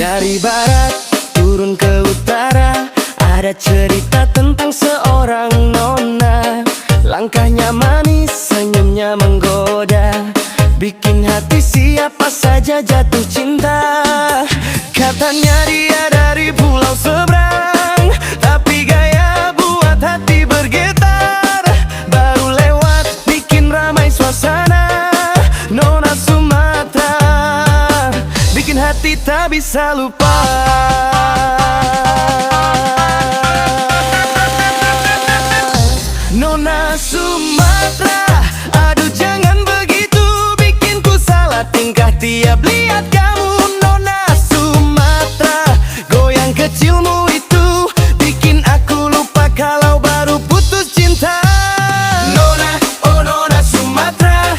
Dari barat turun ke utara, ada cerita tentang seorang nona. Langkahnya manis, senyumnya menggoda, bikin hati siapa saja jatuh cinta. Katanya dia dari pulau seberang, tapi gaya buat hati bergetar. Baru lewat bikin ramai suasana, nona Sumatra, bikin hati tak bisa lupa. Nona Sumatra, aduh jangan begitu, bikin ku salah tingkah tiap lihat kamu. Nona Sumatra, goyang kecilmu itu bikin aku lupa kalau baru putus cinta. Nona, oh Nona Sumatra,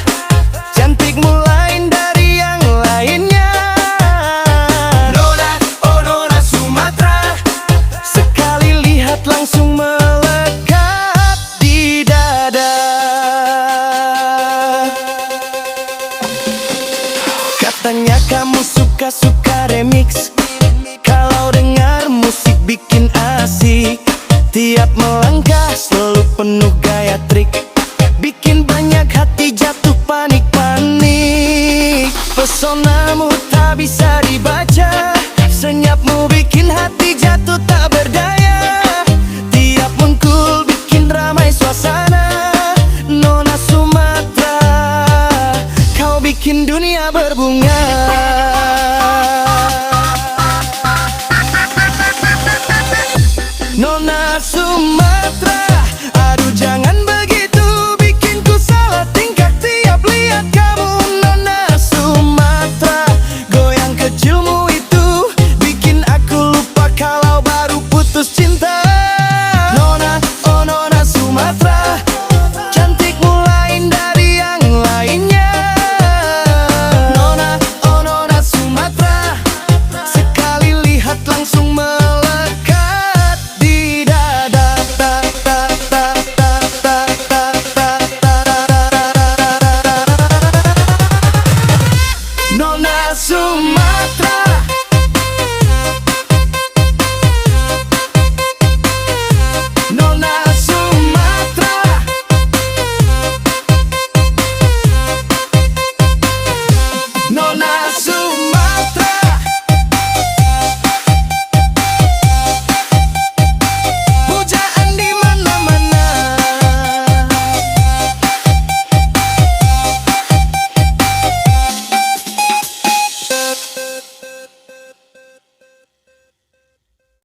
cantikmu lain dari yang lainnya. Nona, oh Nona Sumatra, sekali lihat langsung melekat di dada. Katanya kamu suka remix, kalau dengar musik bikin asik. Tiap melangkah selalu penuh gaya trik, bikin banyak hati jatuh panik-panik. Pesonamu tak bisa dibayar,